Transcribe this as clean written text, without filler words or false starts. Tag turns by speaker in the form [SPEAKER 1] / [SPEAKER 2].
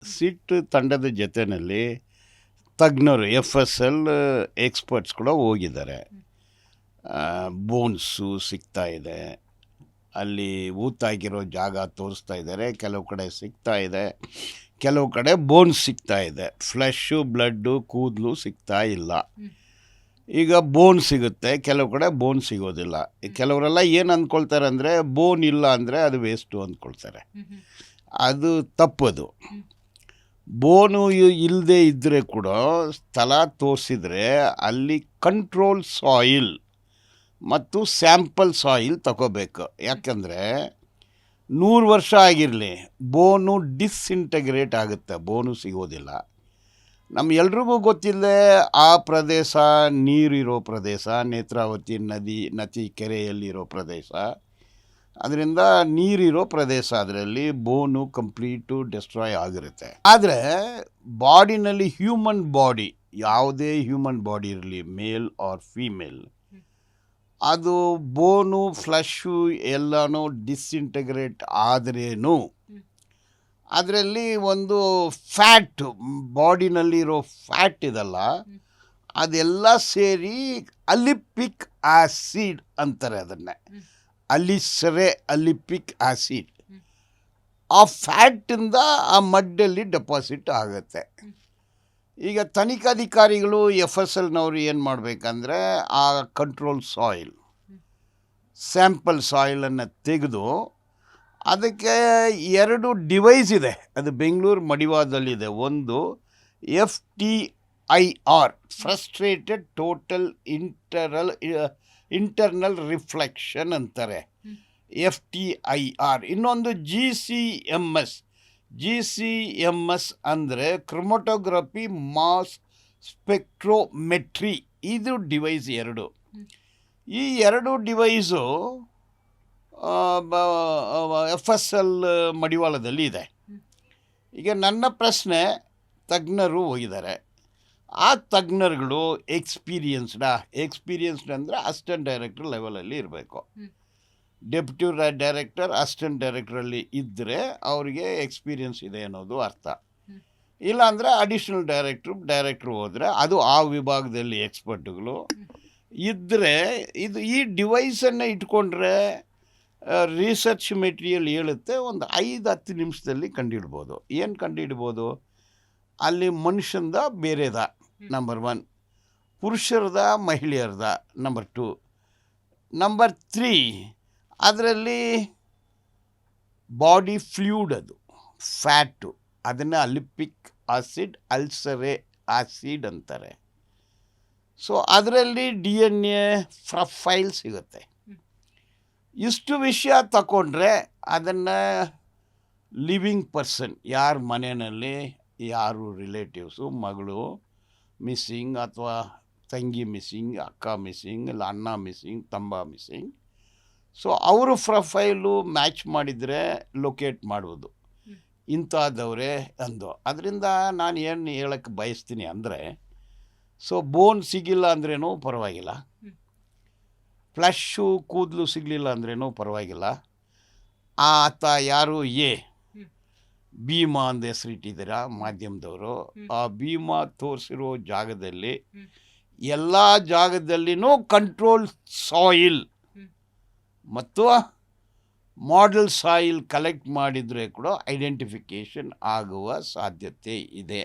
[SPEAKER 1] ಸಿಟ್ ತಂಡದ ಜೊತೆಯಲ್ಲಿ ತಜ್ಞರು FSL ಎಕ್ಸ್ಪರ್ಟ್ಸ್ ಕೂಡ ಹೋಗಿದ್ದಾರೆ. ಬೋನ್ಸು ಸಿಗ್ತಾ ಇದೆ, ಅಲ್ಲಿ ಊತಾಗಿರೋ ಜಾಗ ತೋರಿಸ್ತಾ ಇದ್ದಾರೆ, ಕೆಲವು ಕಡೆ ಸಿಗ್ತಾ ಇದೆ, ಕೆಲವು ಕಡೆ ಬೋನ್ಸ್ ಸಿಗ್ತಾ ಇದೆ, ಫ್ಲೆಶ್ಶು ಬ್ಲಡ್ಡು ಕೂದಲು ಸಿಗ್ತಾ ಇಲ್ಲ. ಈಗ ಬೋನ್ ಸಿಗುತ್ತೆ, ಕೆಲವು ಕಡೆ ಬೋನ್ ಸಿಗೋದಿಲ್ಲ. ಕೆಲವರೆಲ್ಲ ಏನು ಅಂದ್ಕೊಳ್ತಾರೆ ಅಂದರೆ ಬೋನ್ ಇಲ್ಲ ಅಂದರೆ ಅದು ವೇಸ್ಟು ಅಂದ್ಕೊಳ್ತಾರೆ. ಅದು ತಪ್ಪದು. ಬೋನು ಇಲ್ಲದೆ ಇದ್ದರೆ ಕೂಡ ಸ್ಥಳ ತೋರಿಸಿದರೆ ಅಲ್ಲಿ ಕಂಟ್ರೋಲ್ ಸಾಯಿಲ್ ಮತ್ತು ಸ್ಯಾಂಪಲ್ ಸಾಯಿಲ್ ತಗೋಬೇಕು. ಯಾಕಂದರೆ 100 ವರ್ಷ ಆಗಿರಲಿ ಬೋನು ಡಿಸ್ಇಂಟಗ್ರೇಟ್ ಆಗುತ್ತೆ, ಬೋನು ಸಿಗೋದಿಲ್ಲ. ನಮ್ಮ ಎಲ್ರಿಗೂ ಗೊತ್ತಿಲ್ಲದೆ ಆ ಪ್ರದೇಶ ನೀರಿರೋ ಪ್ರದೇಶ, ನೇತ್ರಾವತಿ ನದಿ ಕೆರೆಯಲ್ಲಿರೋ ಪ್ರದೇಶ, ಅದರಿಂದ ನೀರಿರೋ ಪ್ರದೇಶ, ಅದರಲ್ಲಿ ಬೋನು ಕಂಪ್ಲೀಟು ಡೆಸ್ಟ್ರಾಯ್ ಆಗಿರುತ್ತೆ. ಆದರೆ ಬಾಡಿನಲ್ಲಿ ಹ್ಯೂಮನ್ ಬಾಡಿ, ಯಾವುದೇ ಹ್ಯೂಮನ್ ಬಾಡಿ ಇರಲಿ, ಮೇಲ್ ಆರ್ ಫೀಮೇಲ್, ಅದು ಬೋನು ಫ್ಲಶ್ಶು ಎಲ್ಲನೂ ಡಿಸ್ಇಂಟಗ್ರೇಟ್ ಆದ್ರೇನು ಅದರಲ್ಲಿ ಒಂದು ಫ್ಯಾಟ್, ಬಾಡಿನಲ್ಲಿರೋ ಫ್ಯಾಟ್ ಇದಲ್ಲ, ಅದೆಲ್ಲ ಸೇರಿ ಅಲಿಪಿಕ್ ಆ್ಯಸಿಡ್ ಅಂತಾರೆ. ಅದನ್ನೇ ಅಲಿಪಿಕ್ ಆ್ಯಸಿಡ್. ಆ ಫ್ಯಾಟಿಂದ ಆ ಮಡ್ಡಲ್ಲಿ ಡೆಪಾಸಿಟ್ ಆಗುತ್ತೆ. ಈಗ ತನಿಖಾಧಿಕಾರಿಗಳು FSLನವರು ಏನು ಮಾಡಬೇಕಂದ್ರೆ ಆ ಕಂಟ್ರೋಲ್ ಸಾಯಿಲ್, ಸ್ಯಾಂಪಲ್ ಸಾಯಿಲನ್ನು ತೆಗೆದು ಅದಕ್ಕೆ 2 ಡಿವೈಸ್ ಇದೆ. ಅದು ಬೆಂಗಳೂರು ಮಡಿವಾದಲ್ಲಿದೆ. ಒಂದು FTIR, frustrated total internal reflection ಅಂತಾರೆ, FTIR. ಇನ್ನೊಂದು GCMS ಅಂದರೆ ಕ್ರೊಮಟೋಗ್ರಫಿ ಮಾಸ್ ಸ್ಪೆಕ್ಟ್ರೋಮೆಟ್ರಿ. ಇದು ಡಿವೈಸ್ 2. ಈ 2 ಡಿವೈಸು FSL ಮಡಿವಾಳದಲ್ಲಿ ಇದೆ. ಈಗ ನನ್ನ ಪ್ರಶ್ನೆ, ತಜ್ಞರು ಹೋಗಿದ್ದಾರೆ, ಆ ತಜ್ಞರುಗಳು ಎಕ್ಸ್ಪೀರಿಯನ್ಸ್ಡ್ ಅಂದರೆ ಅಸಿಸ್ಟೆಂಟ್ ಡೈರೆಕ್ಟರ್ ಲೆವೆಲಲ್ಲಿ ಇರಬೇಕು. ಡೆಪ್ಯೂಟಿ ಡೈರೆಕ್ಟರ್, ಅಸಿಸ್ಟೆಂಟ್ ಡೈರೆಕ್ಟ್ರಲ್ಲಿ ಇದ್ದರೆ ಅವರಿಗೆ ಎಕ್ಸ್ಪೀರಿಯನ್ಸ್ ಇದೆ ಅನ್ನೋದು ಅರ್ಥ. ಇಲ್ಲಾಂದರೆ ಅಡಿಷ್ನಲ್ ಡೈರೆಕ್ಟ್ರು ಹೋದರೆ ಅದು ಆ ವಿಭಾಗದಲ್ಲಿ ಎಕ್ಸ್ಪರ್ಟ್ಗಳು ಇದ್ದರೆ, ಈ ಡಿವೈಸನ್ನು ಇಟ್ಕೊಂಡ್ರೆ ರಿಸರ್ಚ್ ಮೆಟೀರಿಯಲ್ ಹೇಳುತ್ತೆ, ಒಂದು 5-10 ನಿಮಿಷದಲ್ಲಿ ಕಂಡುಹಿಡ್ಬೋದು. ಏನು ಕಂಡುಹಿಡ್ಬೋದು? ಅಲ್ಲಿ ಮನುಷ್ಯಂದ ಬೇರೆದ ನಂಬರ್ 1, ಪುರುಷರದ ಮಹಿಳೆಯರ್ದ ನಂಬರ್ 2, ನಂಬರ್ 3 ಅದರಲ್ಲಿ ಬಾಡಿ ಫ್ಲೂಯಿಡ್, ಅದು ಫ್ಯಾಟು, ಅದನ್ನು ಅಲಿಪಿಕ್ ಆಸಿಡ್, ಅಲ್ಸರೆ ಆಸಿಡ್ ಅಂತಾರೆ. ಸೊ ಅದರಲ್ಲಿ DNA ಪ್ರೊಫೈಲ್ ಸಿಗುತ್ತೆ. ಇಷ್ಟು ವಿಷಯ ತಗೊಂಡ್ರೆ ಅದನ್ನು ಲಿವಿಂಗ್ ಪರ್ಸನ್, ಯಾರ ಮನೆಯಲ್ಲಿ ಯಾರು ರಿಲೇಟಿವ್ಸು, ಮಗಳು ಮಿಸ್ಸಿಂಗ್ ಅಥವಾ ತಂಗಿ ಮಿಸ್ಸಿಂಗ್, ಅಕ್ಕ ಮಿಸ್ಸಿಂಗ್, ಇಲ್ಲ ಅಣ್ಣ ಮಿಸ್ಸಿಂಗ್, ತಮ್ಮ ಮಿಸ್ಸಿಂಗ್, ಸೊ ಅವರು ಪ್ರೊಫೈಲು ಮ್ಯಾಚ್ ಮಾಡಿದರೆ ಲೊಕೇಟ್ ಮಾಡುವುದು ಇಂಥದ್ದವರೇ ಅಂದು. ಅದರಿಂದ ನಾನು ಏನು ಹೇಳಕ್ಕೆ ಬಯಸ್ತೀನಿ ಅಂದರೆ, ಸೊ ಬೋನ್ ಸಿಗಿಲ್ಲ ಅಂದ್ರೇನೂ ಪರವಾಗಿಲ್ಲ, ಫ್ಲಶ್ಶು ಕೂದಲು ಸಿಗಲಿಲ್ಲ ಅಂದ್ರೇನೂ ಪರವಾಗಿಲ್ಲ. ಆತ ಯಾರು ಭೀಮಾ ಅಂತ ಹೆಸರಿಟ್ಟಿದ್ದೀರಾ ಮಾಧ್ಯಮದವರು, ಆ ಭೀಮಾ ತೋರಿಸಿರೋ ಜಾಗದಲ್ಲಿ ಎಲ್ಲ ಜಾಗದಲ್ಲಿನೂ ಕಂಟ್ರೋಲ್ ಸಾಯಿಲ್ ಮತ್ತು ಮಾಡೆಲ್ ಸಾಯಿಲ್ ಕಲೆಕ್ಟ್ ಮಾಡಿದರೆ ಕೂಡ ಐಡೆಂಟಿಫಿಕೇಷನ್ ಆಗುವ ಸಾಧ್ಯತೆ ಇದೆ.